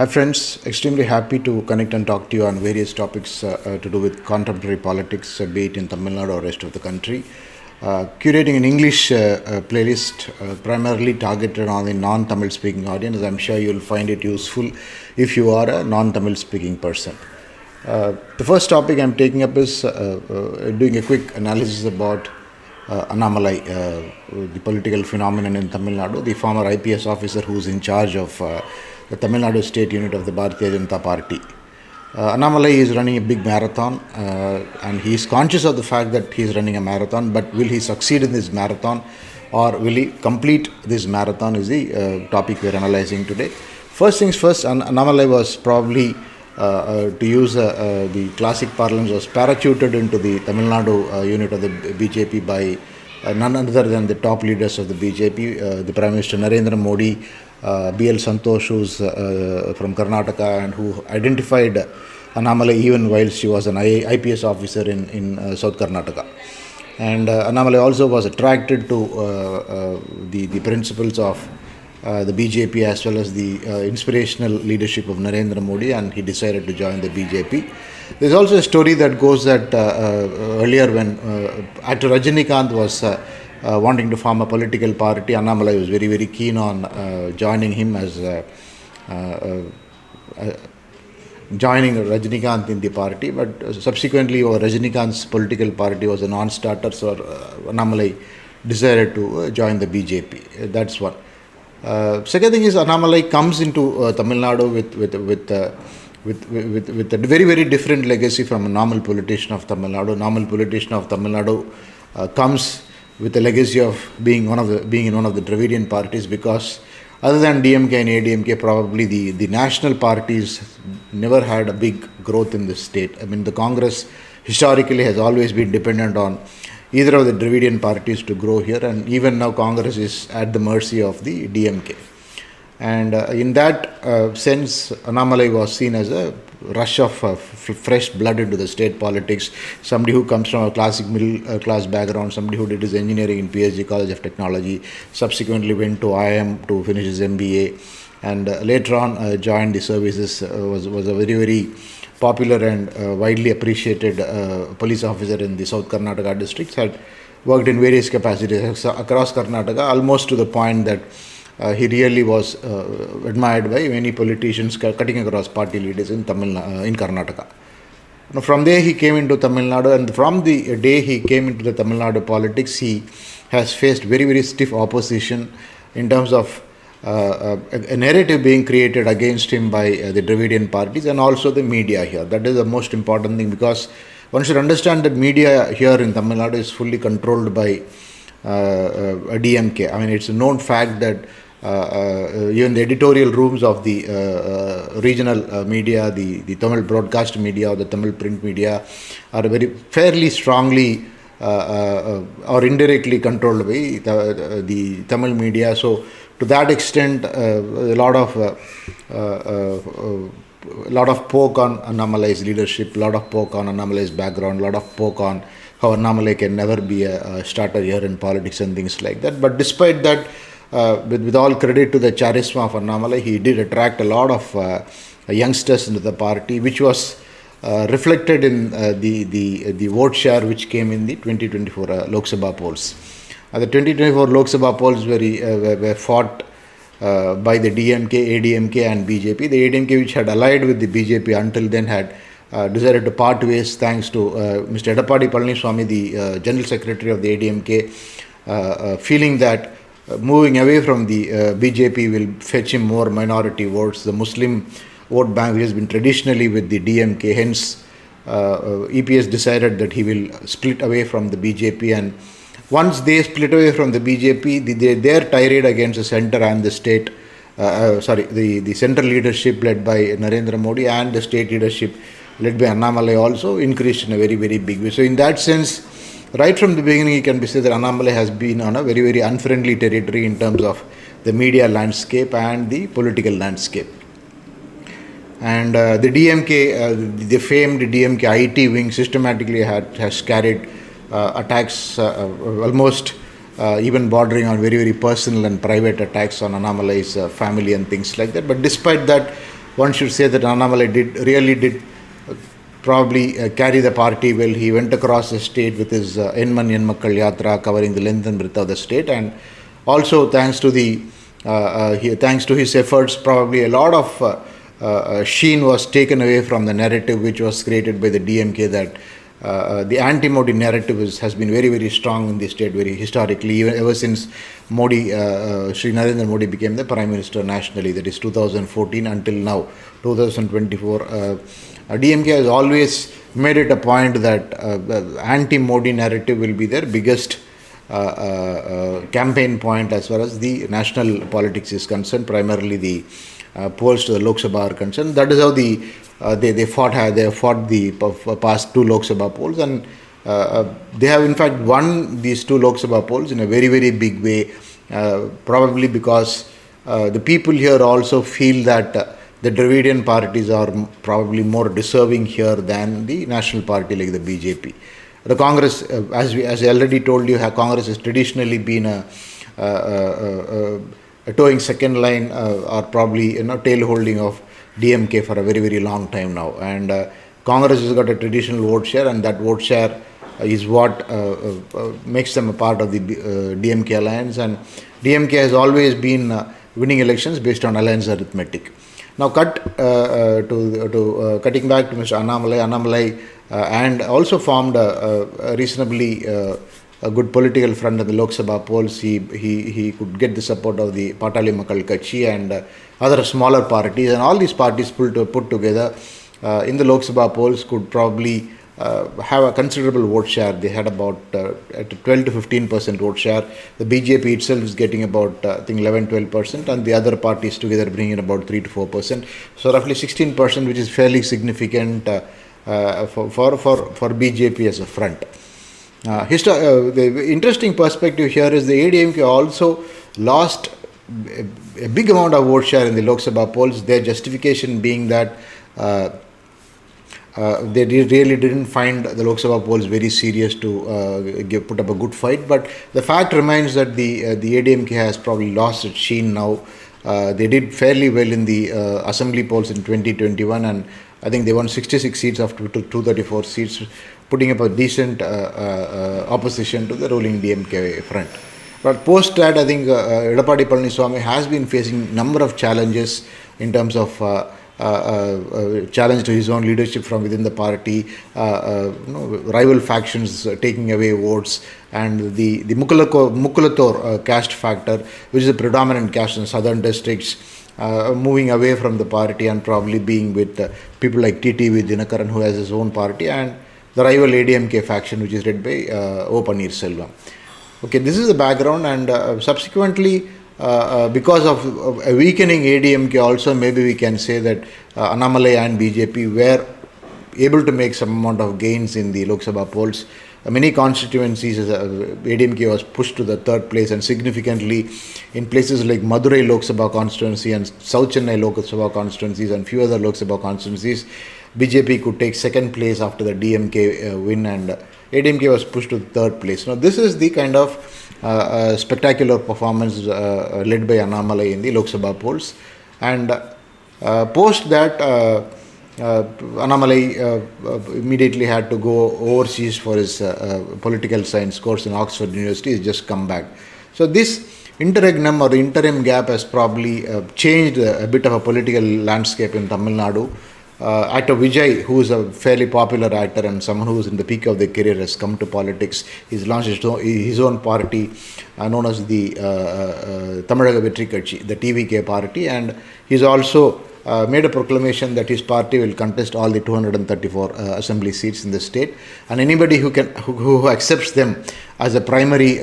Hi friends, extremely happy to connect and talk to you on various topics to do with contemporary politics, be it in Tamil Nadu or rest of the country. Curating an English playlist primarily targeted on the non-Tamil speaking audience. I'm sure you'll find it useful if you are a non-Tamil speaking person. The first topic I'm taking up is doing a quick analysis about Annamalai, the political phenomenon in Tamil Nadu, the former IPS officer who's in charge of the Tamil Nadu state unit of the Bharatiya Janata Party. Annamalai is running a big marathon and he is conscious of the fact that he is running a marathon, but will he succeed in this marathon or will he complete this marathon is the topic we are analyzing today. First things first, Annamalai was probably, to use the classic parlance, was parachuted into the Tamil Nadu unit of the BJP by none other than the top leaders of the BJP, the Prime Minister Narendra Modi, B.L. Santosh, who's from Karnataka and who identified Annamalai even while she was an IPS officer in South Karnataka. And Annamalai also was attracted to the principles of the BJP as well as the inspirational leadership of Narendra Modi, and he decided to join the BJP. There's also a story that goes that earlier when actor Rajinikanth was wanting to form a political party, Annamalai was very, very keen on joining him as joining Rajinikanth in the party, but subsequently Rajinikanth's political party was a non-starter, so Annamalai decided to join the BJP. That's one. Second thing is Annamalai comes into Tamil Nadu with a very, very different legacy from a normal politician of Tamil Nadu. Normal politician of Tamil Nadu comes with a legacy of being in one of the Dravidian parties, because other than DMK and ADMK, probably the national parties never had a big growth in the state. I mean, the Congress historically has always been dependent on either of the Dravidian parties to grow here, and even now Congress is at the mercy of the DMK. And in that sense, Annamalai was seen as a rush of fresh blood into the state politics, somebody who comes from a classic middle class background, somebody who did his engineering in PSG College of Technology, subsequently went to IIM to finish his MBA, and later on joined the services, was a very, very popular and widely appreciated police officer in the South Karnataka districts, had worked in various capacities across Karnataka, almost to the point that he really was admired by many politicians cutting across party leaders in Karnataka. Now, from there he came into Tamil Nadu, and from the day he came into the Tamil Nadu politics, he has faced very, very stiff opposition in terms of a narrative being created against him by the Dravidian parties and also the media here. That is the most important thing, because one should understand that media here in Tamil Nadu is fully controlled by a DMK. I mean, it's a known fact that even the editorial rooms of the regional media, the Tamil broadcast media or the Tamil print media are very fairly strongly or indirectly controlled by the Tamil media. So to that extent, a lot of poke on Annamalai's leadership, a lot of poke on Annamalai's background, a lot of poke on how Annamalai can never be a starter here in politics and things like that. But despite that, with all credit to the charisma of Annamalai, he did attract a lot of youngsters into the party, which was reflected in the vote share which came in the 2024 Lok Sabha polls. The 2024 Lok Sabha polls were fought by the DMK, ADMK and BJP. The ADMK, which had allied with the BJP until then, had decided to part ways thanks to Mr. Edappadi Palaniswamy, the General Secretary of the ADMK, feeling that moving away from the BJP will fetch him more minority votes. The Muslim vote bank, which has been traditionally with the DMK, hence EPS decided that he will split away from the BJP, and once they split away from the BJP, their tirade against the centre and the state, the central leadership led by Narendra Modi and the state leadership led by Annamalai also increased in a very, very big way. So in that sense, right from the beginning, it can be said that Annamalai has been on a very, very unfriendly territory in terms of the media landscape and the political landscape. And the DMK, the famed DMK IT wing systematically has carried attacks almost even bordering on very, very personal and private attacks on Annamalai's family and things like that. But despite that, one should say that Annamalai really did probably carry the party well. He went across the state with his Enman Yenmakkal Yatra, covering the length and breadth of the state, and also thanks to his efforts, probably a lot of sheen was taken away from the narrative which was created by the DMK, that the anti-Modi narrative has been very, very strong in the state, very historically, even ever since Sri Narendra Modi became the Prime Minister nationally, that is 2014 until now, 2024. DMK has always made it a point that anti-Modi narrative will be their biggest campaign point as far as the national politics is concerned, primarily the polls to the Lok Sabha are concerned. That is how they fought the past two Lok Sabha polls, and they have in fact won these two Lok Sabha polls in a very, very big way, probably because the people here also feel that the Dravidian parties are probably more deserving here than the national party like the BJP. The Congress, as I already told you, Congress has traditionally been a towing second line or probably tail holding of DMK for a very, very long time now. And Congress has got a traditional vote share, and that vote share is what makes them a part of the DMK alliance. And DMK has always been winning elections based on alliance arithmetic. Now, cutting back to Mr. Annamalai and also formed a reasonably a good political front in the Lok Sabha polls. He could get the support of the Patali Makkal Kachi and other smaller parties, and all these parties put together in the Lok Sabha polls could probably have a considerable vote share. They had about 12 to 15% vote share. The BJP itself is getting about I think 11-12%, and the other parties together bringing in about 3 to 4%. So roughly 16%, which is fairly significant for BJP as a front. The interesting perspective here is the ADMK also lost a big amount of vote share in the Lok Sabha polls. Their justification being that they really didn't find the Lok Sabha polls very serious to put up a good fight. But the fact remains that the ADMK has probably lost its sheen now. They did fairly well in the assembly polls in 2021, and I think they won 66 seats after 234 seats, putting up a decent opposition to the ruling DMK front. But post that, I think Edappadi Palaniswamy has been facing number of challenges in terms of challenge to his own leadership from within the party, rival factions taking away votes, and the Mukulator caste factor, which is a predominant caste in southern districts, moving away from the party and probably being with people like TTV Dinakaran, who has his own party, and the rival ADMK faction, which is led by O. Pannirselvam. Okay, this is the background, and subsequently, because of a weakening ADMK also, maybe we can say that Annamalai and BJP were able to make some amount of gains in the Lok Sabha polls. Many constituencies, ADMK was pushed to the third place, and significantly in places like Madurai Lok Sabha constituency and South Chennai Lok Sabha constituencies and few other Lok Sabha constituencies, BJP could take second place after the DMK win, and ADMK was pushed to the third place. Now, this is the kind of spectacular performance led by Annamalai in the Lok Sabha polls, and post that Annamalai immediately had to go overseas for his political science course in Oxford University. He's just come back. So this interregnum or the interim gap has probably changed a bit of a political landscape in Tamil Nadu. Actor Vijay, who is a fairly popular actor and someone who is in the peak of their career, has come to politics. He's launched his own party known as the Tamil Vetri Kachi, the TVK party, and he's also made a proclamation that his party will contest all the 234 assembly seats in the state, and anybody who accepts them as a primary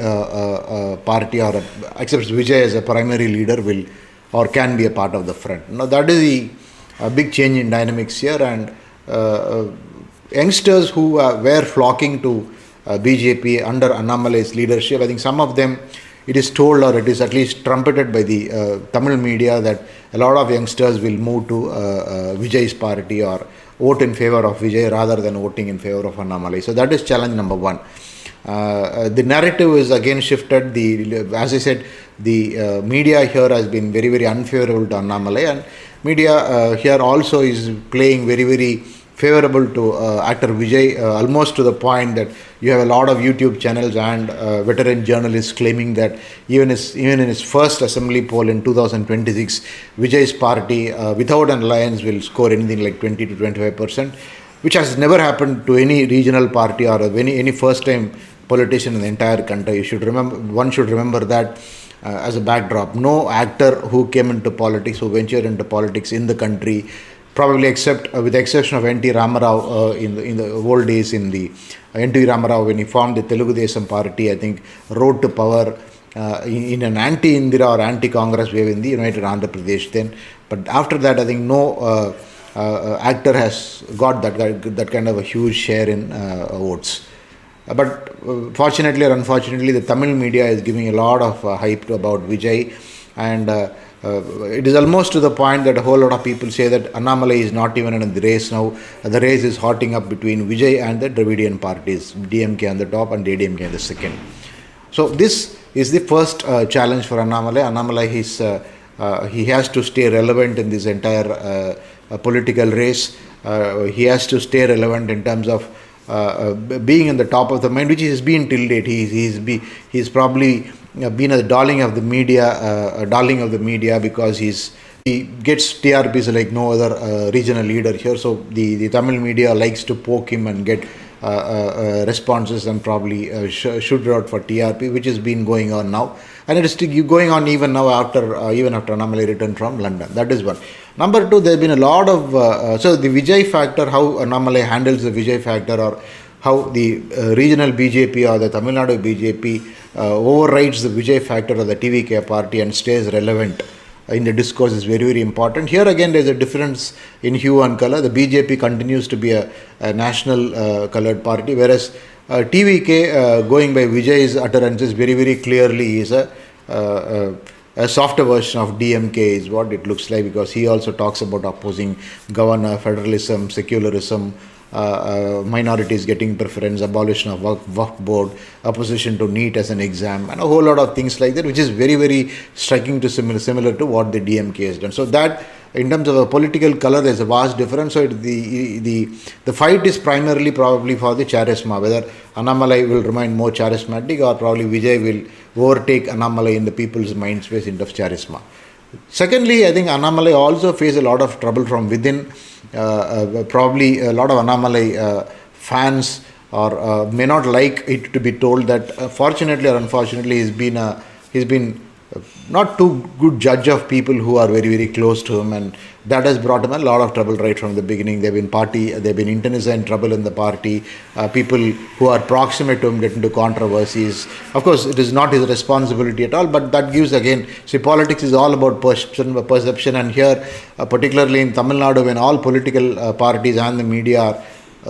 party or accepts Vijay as a primary leader will or can be a part of the front. Now, that is a big change in dynamics here, and youngsters who were flocking to BJP under Annamalai's leadership, I think some of them, it is told or it is at least trumpeted by the Tamil media that a lot of youngsters will move to Vijay's party or vote in favor of Vijay rather than voting in favor of Annamalai. So that is challenge number one. The narrative is again shifted. As I said, the media here has been very, very unfavorable to Annamalai, and media here also is playing very, very favorable to actor Vijay, almost to the point that you have a lot of YouTube channels and veteran journalists claiming that even in his first assembly poll in 2026, Vijay's party without an alliance will score anything like 20 to 25%, which has never happened to any regional party or any first-time politician in the entire country. One should remember that as a backdrop. No actor who came into politics, who ventured into politics in the country, probably except with the exception of N.T. Ramarao in the old days, N.T. Ramarao when he formed the Telugu Desam party, I think rode to power in an anti-Indira or anti-Congress wave in the United Andhra Pradesh then. But after that, I think no actor has got that kind of a huge share in votes. But fortunately or unfortunately, the Tamil media is giving a lot of hype about Vijay, and it is almost to the point that a whole lot of people say that Annamalai is not even in the race now. The race is hotting up between Vijay and the Dravidian parties, DMK on the top and ADMK on the second. So this is the first challenge for Annamalai. Annamalai he has to stay relevant in this entire political race. He has to stay relevant in terms of being in the top of the mind, which he has been till date. He's probably been a darling of the media, because he gets TRPs like no other regional leader here. So the Tamil media likes to poke him and get responses and probably shoot it out for TRP, which has been going on now, and it is going on even now after Annamalai returned from London. That is one. Number two, there has been a lot of so the Vijay factor, how Annamalai handles the Vijay factor, or how the regional BJP or the Tamil Nadu BJP overrides the Vijay factor of the TVK party and stays relevant in the discourse is very, very important. Here again, there is a difference in hue and color. The BJP continues to be a national colored party, whereas TVK, going by Vijay's utterances, very, very clearly is a softer version of DMK is what it looks like, because he also talks about opposing governor, federalism, secularism, minorities getting preference, abolition of work board, opposition to NEET as an exam, and a whole lot of things like that, which is very, very striking to similar to what the DMK has done. So that, in terms of a political color, there's a vast difference. So the fight is primarily probably for the charisma, whether Annamalai will remain more charismatic or probably Vijay will overtake Annamalai in the people's mind space in terms of charisma. Secondly, I think Annamalai also faces a lot of trouble from within. Probably a lot of Annamalai fans or may not like it to be told that fortunately or unfortunately he's been not too good judge of people who are very, very close to him, and that has brought him a lot of trouble right from the beginning. They've been internecine trouble in the party. People who are proximate to him get into controversies. Of course, it is not his responsibility at all, but that gives again, see, politics is all about perception, and here, particularly in Tamil Nadu, when all political parties and the media are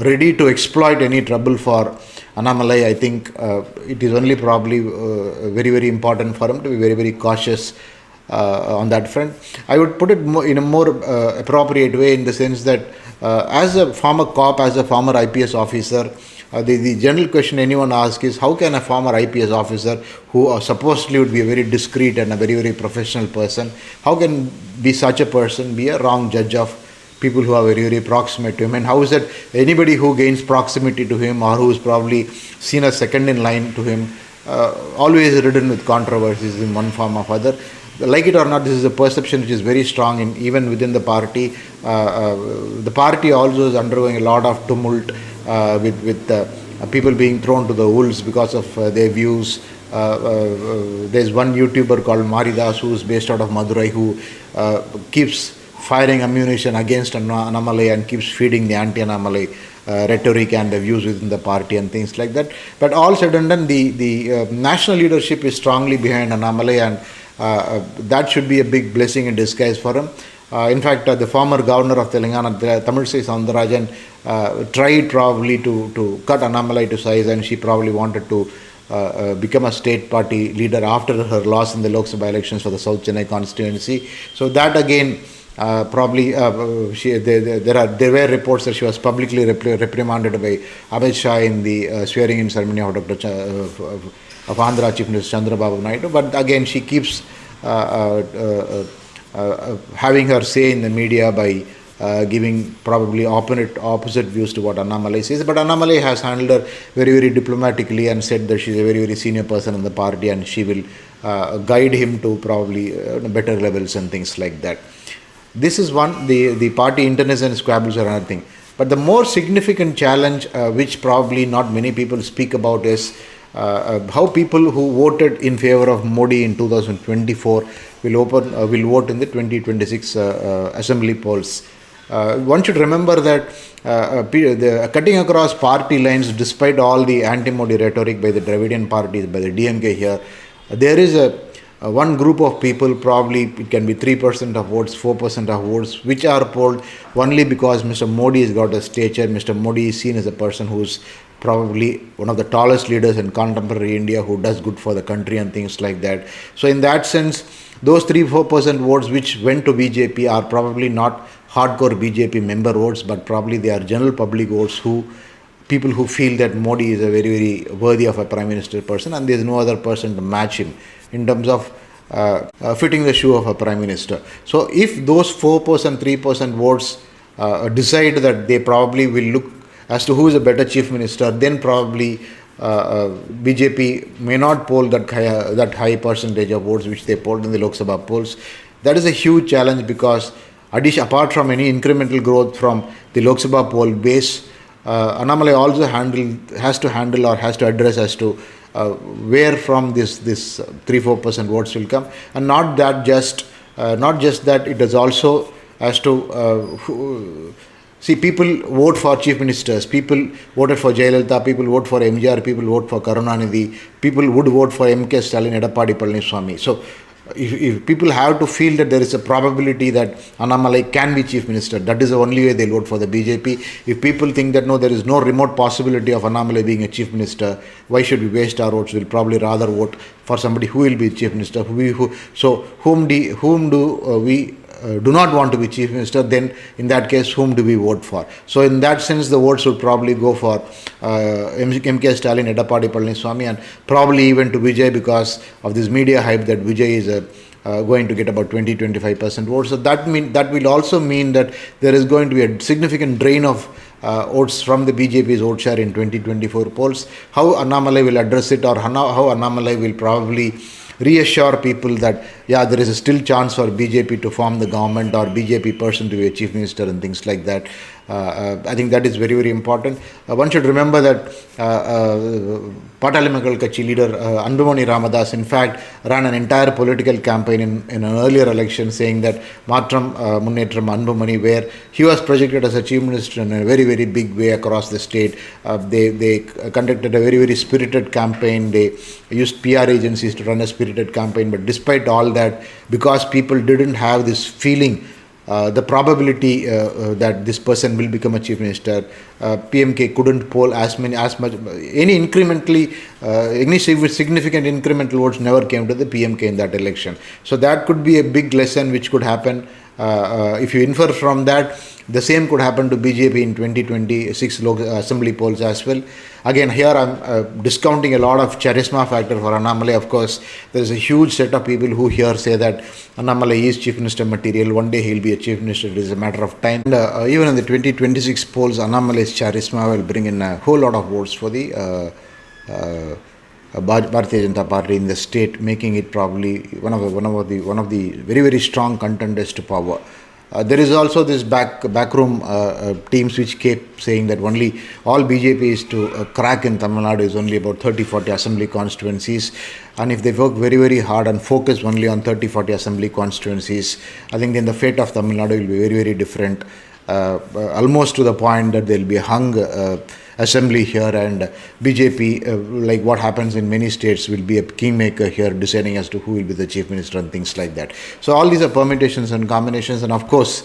ready to exploit any trouble for Annamalai, I think it is only probably very, very important for him to be very, very cautious on that front. I would put it in a more appropriate way, in the sense that as a former cop, as a former IPS officer, the general question anyone asks is, how can a former IPS officer, who supposedly would be a very discreet and a very, very professional person, how can be such a person be a wrong judge of people who are very, very proximate to him? And how is that anybody who gains proximity to him, or who is probably seen as second in line to him, always ridden with controversies in one form or other? Like it or not, this is a perception which is very strong even within the party. The party also is undergoing a lot of tumult with people being thrown to the wolves because of their views. There's one YouTuber called Maridas, who is based out of Madurai, who keeps firing ammunition against Annamalai and keeps feeding the anti-Annamalai rhetoric and the views within the party and things like that. But all said and done, the national leadership is strongly behind Annamalai, and that should be a big blessing in disguise for him. In fact, the former governor of Telangana, Tamilsai Soundarajan, tried probably to cut Annamalai to size, and she probably wanted to become a state party leader after her loss in the Lok Sabha elections for the South Chennai constituency. So that again, probably there were reports that she was publicly reprimanded by Amit Shah in the swearing-in ceremony of Andhra Chief Minister Chandrababu Naidu. But again, she keeps having her say in the media by giving probably opposite views to what Annamalai says. But Annamalai has handled her very, very diplomatically and said that she's a very, very senior person in the party and she will guide him to probably better levels and things like that. This is one, the party internecine squabbles are another thing. But the more significant challenge, which probably not many people speak about, is how people who voted in favor of Modi in 2024 will vote in the 2026 assembly polls. One should remember that cutting across party lines, despite all the anti-Modi rhetoric by the Dravidian parties, by the DMK here, there is one group of people, probably it can be 3% of votes, 4% of votes, which are polled only because Mr. Modi has got a stature. Mr. Modi is seen as a person who's probably one of the tallest leaders in contemporary India, who does good for the country and things like that. So in that sense, those 3-4% votes which went to BJP are probably not hardcore BJP member votes, but probably they are general public votes, people who feel that Modi is a very, very worthy of a prime minister person and there is no other person to match him in terms of fitting the shoe of a prime minister. So if those 4%, 3% votes decide that they probably will look as to who is a better chief minister, then probably BJP may not poll that high percentage of votes which they polled in the Lok Sabha polls. That is a huge challenge because apart from any incremental growth from the Lok Sabha poll base, Annamalai also has to address as to where from this 3-4% votes will come, and not just that, it is also as to see, people vote for chief ministers, people voted for Jayalalitha, people vote for MGR, people vote for Karunanidhi, people would vote for MK Stalin, Edappadi Palaniswamy. So if people have to feel that there is a probability that Annamalai can be chief minister, that is the only way they'll vote for the BJP. If people think that no, there is no remote possibility of Annamalai being a chief minister, why should we waste our votes? We'll probably rather vote for somebody who will be chief minister. Whom do we do not want to be chief minister, then in that case whom do we vote for? So in that sense, the votes would probably go for MK Stalin, Edappadi Palaniswamy, and probably even to Vijay, because of this media hype that Vijay is going to get about 20-25% votes. So that will also mean that there is going to be a significant drain of votes from the BJP's vote share in 2024 polls. How Annamalai will address it, or how Annamalai will probably reassure people that there is a still chance for BJP to form the government or BJP person to be a chief minister and things like that. I think that is very, very important. One should remember that Patali Makal Kachi leader Anbumani Ramadas in fact ran an entire political campaign in an earlier election saying that Matram Munnetram Anbumani, where he was projected as a chief minister in a very, very big way across the state. They conducted a very, very spirited campaign. They used PR agencies to run a spirited campaign, but despite all that, because people didn't have this feeling, the probability that this person will become a chief minister, PMK couldn't poll as much, any significant incremental votes never came to the PMK in that election. So that could be a big lesson which could happen. If you infer from that, the same could happen to BJP in 2026 assembly polls as well. Again, here I'm discounting a lot of charisma factor for Annamalai. Of course, there is a huge set of people who here say that Annamalai is chief minister material. One day he'll be a chief minister. It is a matter of time. And even in the 2026 polls, Annamalai's charisma will bring in a whole lot of votes for the Bharatiya Janata Party in the state, making it probably one of the very, very strong contenders to power. There is also this backroom teams which keep saying that only all BJP is to crack in Tamil Nadu is only about 30-40 assembly constituencies, and if they work very, very hard and focus only on 30-40 assembly constituencies, I think then the fate of Tamil Nadu will be very, very different, almost to the point that there will be a hung assembly here, and BJP, like what happens in many states, will be a kingmaker here, deciding as to who will be the chief minister and things like that. So all these are permutations and combinations, and of course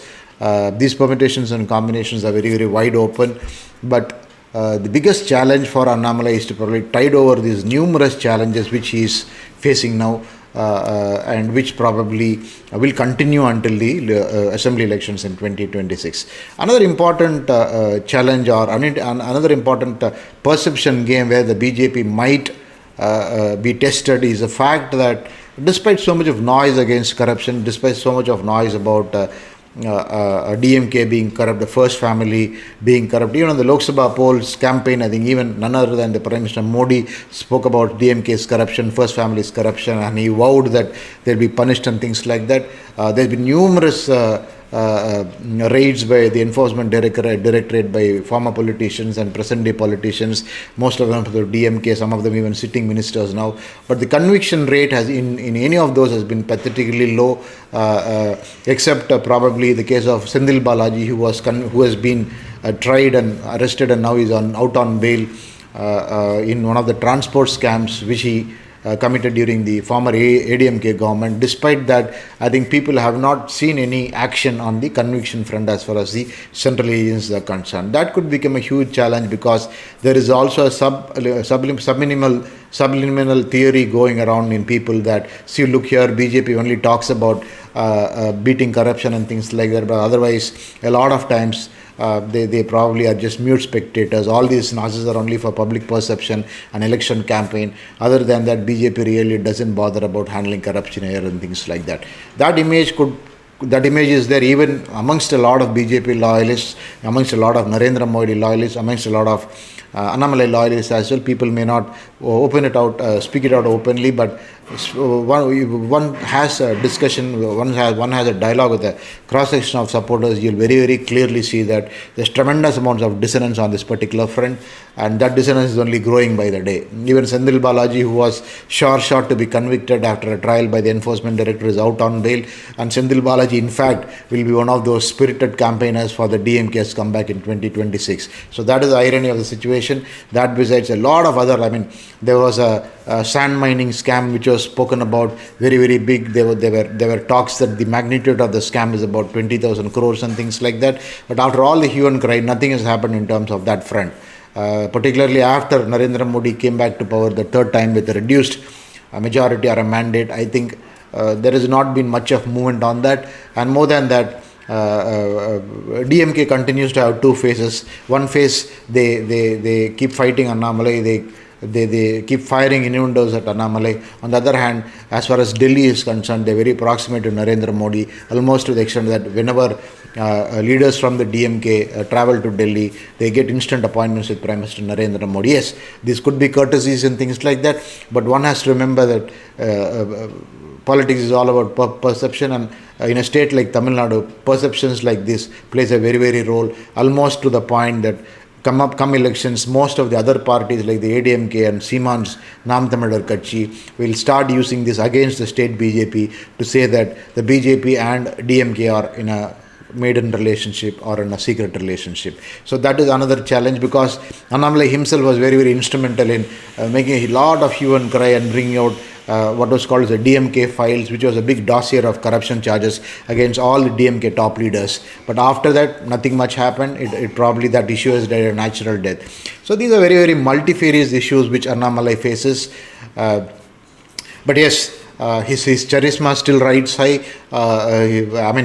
these permutations and combinations are very, very wide open. But the biggest challenge for Annamalai is to probably tide over these numerous challenges which he is facing now, and which probably will continue until the assembly elections in 2026. Another important challenge, or another important perception game where the BJP might be tested, is the fact that despite so much of noise against corruption, despite so much of noise about DMK being corrupt, the first family being corrupt. Even on the Lok Sabha polls campaign, I think even none other than the Prime Minister Modi spoke about DMK's corruption, first family's corruption, and he vowed that they'll be punished and things like that. There's been numerous raids by the enforcement directorate by former politicians and present day politicians, most of them for the DMK, some of them even sitting ministers now. But the conviction rate has in any of those has been pathetically low, except probably the case of Sendil Balaji, who has been tried and arrested and now is out on bail in one of the transport scams which he committed during the former ADMK government. Despite that, I think people have not seen any action on the conviction front as far as the central agencies are concerned. That could become a huge challenge, because there is also a subliminal theory going around in people that, see, look here, BJP only talks about beating corruption and things like that, but otherwise a lot of times they probably are just mute spectators. All these nonsense are only for public perception and election campaign. Other than that, BJP really doesn't bother about handling corruption here and things like that. That image is there even amongst a lot of BJP loyalists, amongst a lot of Narendra Modi loyalists, amongst a lot of Annamalai loyalists as well. People may not speak it out openly, but one has a discussion, one has a dialogue with a cross section of supporters. You'll very, very clearly see that there's tremendous amounts of dissonance on this particular front, and that dissonance is only growing by the day. Even Sendil Balaji, who was shot to be convicted after a trial by the enforcement director, is out on bail, and Sendil Balaji in fact will be one of those spirited campaigners for the DMK's comeback in 2026. So that is the irony of the situation. That besides a lot of other, there was a sand mining scam which was spoken about, very, very big. There were talks that the magnitude of the scam is about 20,000 crores and things like that. But after all the hue and cry, nothing has happened in terms of that front. Particularly after Narendra Modi came back to power the third time with a reduced majority or a mandate, I think there has not been much of movement on that. And more than that, DMK continues to have two phases. One phase, they keep fighting Annamalai, they keep firing innuendos at Annamalai. On the other hand, as far as Delhi is concerned, they're very proximate to Narendra Modi, almost to the extent that whenever leaders from the DMK travel to Delhi, they get instant appointments with Prime Minister Narendra Modi. Yes, these could be courtesies and things like that, but one has to remember that politics is all about perception, and in a state like Tamil Nadu, perceptions like this plays a very, very role, almost to the point that come elections, most of the other parties like the ADMK and Seeman's Naam Tamizhar Katchi will start using this against the state BJP to say that the BJP and DMK are in a maiden relationship or in a secret relationship. So that is another challenge, because Annamalai himself was very, very instrumental in making a lot of hue and cry and bringing out what was called the DMK files, which was a big dossier of corruption charges against all the DMK top leaders. But after that, nothing much happened. It probably, that issue has died a natural death. So these are very, very multifarious issues which Annamalai faces. But yes, his charisma still rides high.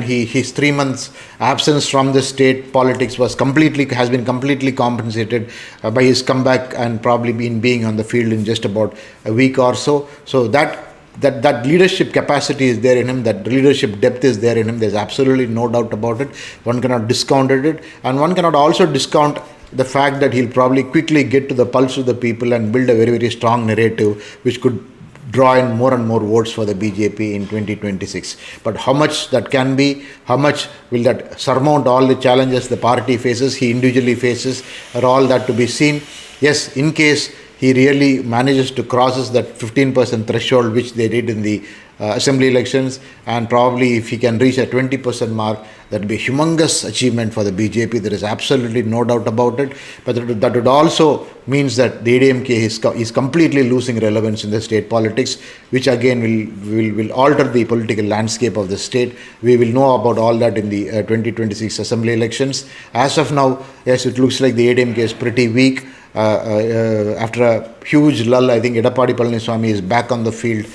His 3 months absence from the state politics has been completely compensated by his comeback and probably being on the field in just about a week or so. So that leadership capacity is there in him, that leadership depth is there in him. There's absolutely no doubt about it. One cannot discount it, and one cannot also discount the fact that he'll probably quickly get to the pulse of the people and build a very, very strong narrative which could draw in more and more votes for the BJP in 2026. But how much that can be, how much will that surmount all the challenges the party faces, he individually faces, are all that to be seen. Yes, in case he really manages to crosses that 15% threshold which they did in the assembly elections, and probably if he can reach a 20% mark, that would be a humongous achievement for the BJP. There is absolutely no doubt about it. But that would also means that the ADMK is completely losing relevance in the state politics, which again will alter the political landscape of the state. We will know about all that in the 2026 assembly elections. As of now, yes, it looks like the ADMK is pretty weak. After a huge lull, I think Edappadi Palaniswamy is back on the field,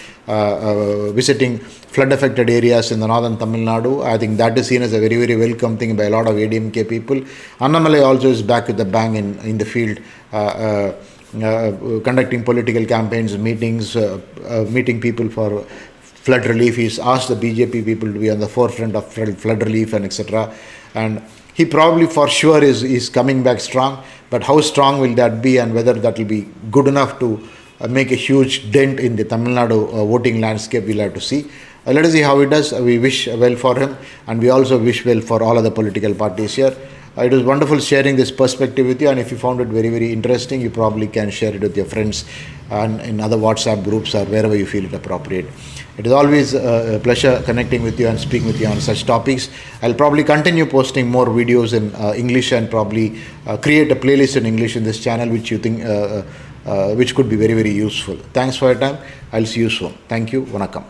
visiting flood-affected areas in the northern Tamil Nadu. I think that is seen as a very, very welcome thing by a lot of ADMK people. Annamalai also is back with the bang in the field, conducting political campaigns, meetings, meeting people for flood relief. He's asked the BJP people to be on the forefront of flood relief and etc. And he probably for sure is coming back strong. But how strong will that be, and whether that will be good enough to make a huge dent in the Tamil Nadu voting landscape, we'll have to see. Let us see how it does. We wish well for him, and we also wish well for all other political parties here. It was wonderful sharing this perspective with you, and if you found it very, very interesting, you probably can share it with your friends and in other WhatsApp groups or wherever you feel it appropriate. It is always a pleasure connecting with you and speaking with you on such topics. I'll probably continue posting more videos in English, and probably create a playlist in English in this channel which you think which could be very, very useful. Thanks for your time. I'll see you soon. Thank you. Vanakkam.